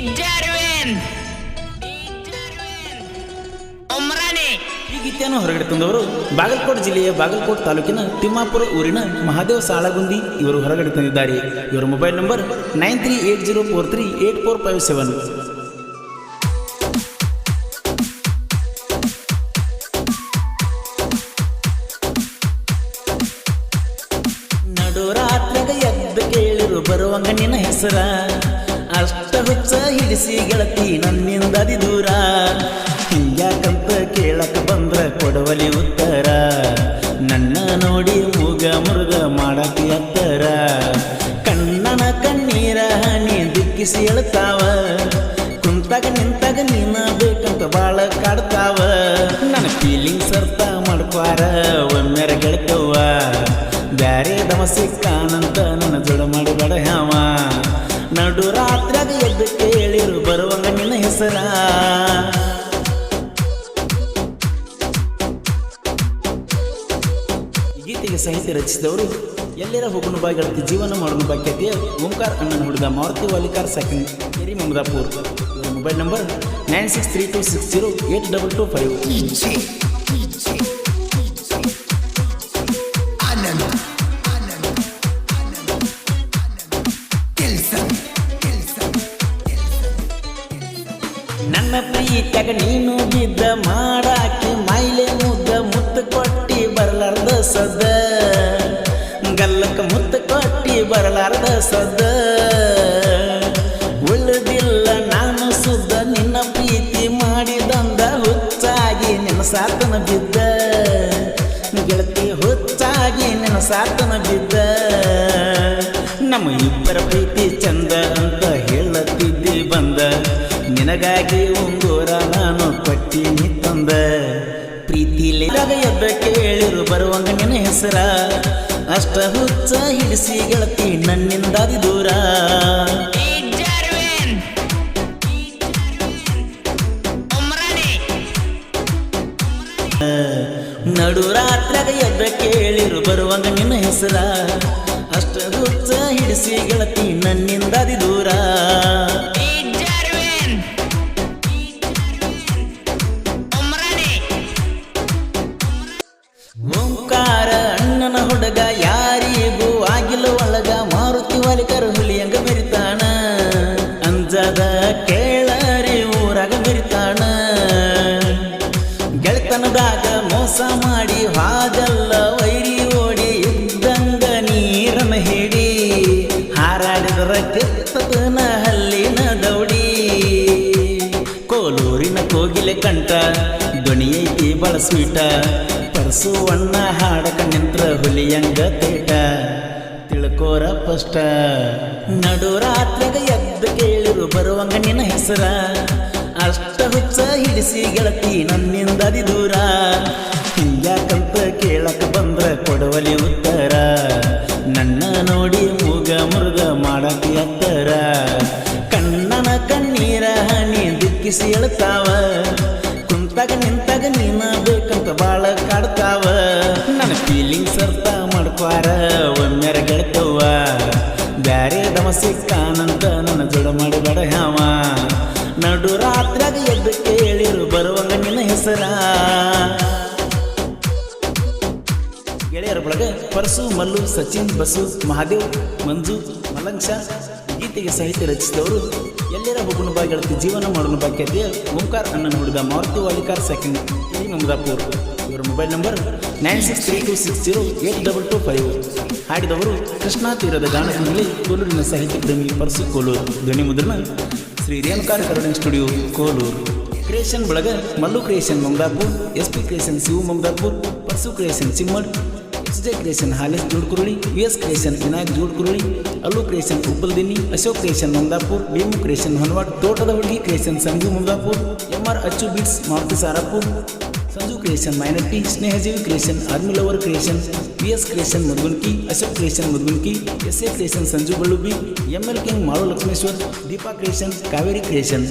ಈ ಗೀತೆಯನ್ನು ಹೊರಗಡೆ ತಂದವರು ಬಾಗಲಕೋಟೆ ಜಿಲ್ಲೆಯ ಬಾಗಲಕೋಟೆ ತಾಲೂಕಿನ ತಿಮ್ಮಾಪುರ ಊರಿನ ಮಹಾದೇವ ಸಾಳಗುಂದಿ ಇವರು ಹೊರಗಡೆ ತಂದಿದ್ದಾರೆ. ಇವರ ಮೊಬೈಲ್ ನಂಬರ್ 9380438457. ನಡುರಾತ್ರಿಗ ಎದ್ದು ಕೇಳಿರು ಬರುವಂಗ ನಿನ್ನ ಹೆಸರ, ಅಷ್ಟ ಹುಚ್ಚ ಹಿಡಿಸಿ ಗೆಳತಿ ನನ್ನಿಂದದಿ ದೂರ. ಹಿಂಗ್ಯಾಕಂತ ಕೇಳಕ ಬಂದ್ರ ಕೊಡವಲಿ ಉತ್ತರ, ನನ್ನ ನೋಡಿ ಮೂಗ ಮುರುಗ ಮಾಡತಿ ಹತ್ತರ. ಕಣ್ಣನ ಕಣ್ಣೀರ ಹನಿ ದಿಕ್ಕಿಸಿ ಹೇಳ್ತಾವ, ಕುಂತಾಗ ನಿಂತಾಗ ನೀನ ಬೇಕಂತ ಬಾಳ ಕಾಡ್ತಾವ. ನನ್ನ ಫೀಲಿಂಗ್ಸ್ ಅರ್ಥ ಮಾಡ್ಕ್ವಾರ ಒಮ್ಮೆರ ಗೆಳಕವ್ವ, ಬ್ಯಾರೆ ದಮ ಸಿಕ್ಕಾನಂತ ನನ್ನ ಜೋಡ ಮಾಡಬೇಡ ಹ್ಯಾವ. ನಡು ರಾತ್ರಿಯಾಗ ಎದ್ದು ಕೇಳಿರು ಬರುವಂಗ ನಿನ್ನ ಹೆಸರ. ಗೀತೆಗೆ ಸಾಹಿತ್ಯ ರಚಿಸಿದವರು ಎಲ್ಲರ ಹೋಗುಣ ಬಾ ಗೆಳತಿ ಜೀವನ ಮಾಡೋಣ ಬಾಕ್ಯತೆಯ ಓಂಕಾರ ಅಣ್ಣನ ಹುಡುಗ ಮಾರುತಿ ವಾಲಿಕಾರ್ ಸೆಕೆಂಡ್ ಕೇರಿ ಮಮದಾಪುರ್. ಇವರ ಮೊಬೈಲ್ ನಂಬರ್ 9632608225. ನನ್ನ ಪ್ರೀತ್ಯಾಗ ನೀನು ಬಿದ್ದ ಮಾಡಾಕಿ ಮೈಲೆ ಮುದ್ದ ಮುತ್ತು ಕೊಟ್ಟಿ ಬರಲಾರ್ದ ಸದ, ಗಲ್ಲಕ್ಕ ಮುತ್ತು ಕೊಟ್ಟಿ ಬರಲಾರ್ದ ಸದ. ಉಳಿದಿಲ್ಲ ನಾನು ಸುದ್ದ ನಿನ್ನ ಪ್ರೀತಿ ಮಾಡಿದಂದ, ಹುಚ್ಚಾಗಿ ನಿನ್ನ ಸಾತನ ಬಿದ್ದ ಗೆಳತಿ, ಹುಚ್ಚಾಗಿ ನಿನ್ನ ಸಾತನ ಬಿದ್ದ. ನಮ್ಮ ಇಬ್ಬರ ಪ್ರೀತಿ ಚಂದ ಅಂತ ಹೇಳತ್ತಿದ್ದಿ ಬಂದ, ನಿನಗಾಗಿ ಉಂಗುರ ನಾನು ಕೊಟ್ಟಿನಿ ತಂದ. ಪ್ರೀತಿಲಿ ಎದ್ದ ಕೇಳಿರು ಬರುವಂಗ ನಿನ್ನ ಹೆಸರ, ಅಷ್ಟ ಹುಚ್ಚ ಹಿಡಿಸಿ ಗೆಳತಿ ನನ್ನಿಂದಾದಿ ದೂರ. ನಡು ರಾತ್ರಿಯಾಗ ಎದ್ದ ಕೇಳಿರು ಬರುವಂಗ ನಿನ್ನ ಹೆಸರ, ಅಷ್ಟ ಹುಚ್ಚ ಹಿಡಿಸಿ ಗೆಳತಿ ನನ್ನಿಂದಾದಿ ದೂರ. ಓಂಕಾರ ಅಣ್ಣನ ಹುಡುಗ ಯಾರಿಗೂ ಆಗಿಲ್ಲ ಒಳಗ, ಮಾರುತಿ ವಾಲಿಕರ ಹುಲಿಯಂಗ ಬೆರಿತಾನ. ಅಂಜದ ಕೇಳರಿ ಊರಾಗ ಬೆರಿತಾನ, ಗೆಳತನದಾಗ ಮೋಸ ಮಾಡಿ ಹಾದಲ್ಲ ವೈರಿ ಓಡಿ ಇದ್ದಂಗ ನೀರನ ಹಿಡಿ. ಹಾರಾಡಿದರ ಕೆತ್ತದನ ಹಲ್ಲಿನ ದೌಡಿ, ಕೋಲೂರಿನ ಕೋಗಿಲೆ ಕಂಠ ಧ್ವನಿ ಐತಿ ಬಳ ಸ್ವೀಟ. ಪರ್ಸು ಅಣ್ಣ ಹಾಡಕ ನಿಂತ್ರ ಹುಲಿಯಂಗ ತೇಟ, ತಿಳ್ಕೋರ ಪಷ್ಟ. ನಡು ರಾತ್ರಿಗ ಎದ್ದು ಕೇಳಿರು ಬರುವಂಗ ನಿನ್ನ ಹೆಸರ, ಅಷ್ಟ ಹುಚ್ಚ ಹಿಡಿಸಿ ಗೆಳತಿ ನನ್ನಿಂದದಿ ದೂರ. ಹಿಂಗ್ಯಾಕಂತ ಕೇಳಕ ಬಂದ್ರ ಕೊಡವಲಿ ಉತ್ತರ, ನನ್ನ ನೋಡಿ ಮೂಗ ಮುರುಗ ಮಾಡತಿ ಹತ್ತರ. ಕಣ್ಣನ ಕಣ್ಣೀರ ಹನಿ ದಿಕ್ಕಿಸಿ ಹೇಳ್ತಾವ, ಕುಂತಾಗ ನಿಂತಾಗ ನೀನ ಬೇಕಂತ ಬಾಳ ಕಾಡ್ತಾವ. ನನ್ನ ಫೀಲಿಂಗ್ಸ್ ಅರ್ಥ ಮಾಡ್ಕ್ವಾರ ಒಮ್ಮೆರ ಗೆಳಕವ್ವ, ಬ್ಯಾರೆ ದಮ ಸಿಕ್ಕಾನಂತ ನನ್ನ ಜೋಡ ಮಾಡಬೇಡ ಹ್ಯಾವ. ನಡು ರಾತ್ರಿಯಾಗ ಎದ್ದು ಕೇಳಿರು ಬರುವಂಗ ನಿನ್ನ ಹೆಸರ. ಗೆಳೆಯರ ಬಳಗ ಪರಸು, ಮಲ್ಲು, ಸಚಿನ್, ಬಸು, ಮಹಾದೇವ್, ಮಂಜು, ಮಲಂಕ್ಷ. ಗೀತೆಗೆ ಸಾಹಿತ್ಯ ರಚಿಸಿದವರು ಎಲ್ಲರ ಹೋಗುಣ ಬಾ ಗೆಳತಿ ಜೀವನ ಮಾಡೋಣ ಬಾಕ್ಯತೆಯ ಓಂಕಾರ ಅಣ್ಣನ ಹುಡುಗ ಮಾರುತಿ ವಾಲಿಕಾರ್ ಸೆಕೆಂಡ್ ಕೇರಿ ಮಮದಾಪುರ್. ಇವರ ಮೊಬೈಲ್ ನಂಬರ್ 9632608225. ಹಾಡಿದವರು ಕೃಷ್ಣಾ ತೀರದ ಗಾನದಲ್ಲಿ ಕೋಲೂರಿನ ಸಾಹಿತ್ಯ ಪ್ರೇಮಿ ಪರಸು ಕೋಲೂರು. ಧ್ವನಿ ಮುದ್ರಣ Shri Renuka recording studio Koluru. Creation ಬಳಗ Mallu creation Mamadapur, SP creation Shivu Mamadapur, Parasu creation Chimmad, SJ creation Halesh Jodkuruli, VS creation Vinayak Jodkuruli, Allu creation Uppaldini, Ashok creation Mamadapur, Bheemu creation Honawad, ತೋಟದ ಹುಡುಗಿ creation Sanju Mamadapur, MR Achchu beats Maruti Sarapur, Sanju creation Mainatti, ಸ್ನೇಹಜೀವಿ creation army lover creation, VS creation Madhugunki, Ashok creation Madhugunki, SA creation Sanju Ballubi, ML king Malu Lakshmeshwar, Deepa creation, Kaveri creation.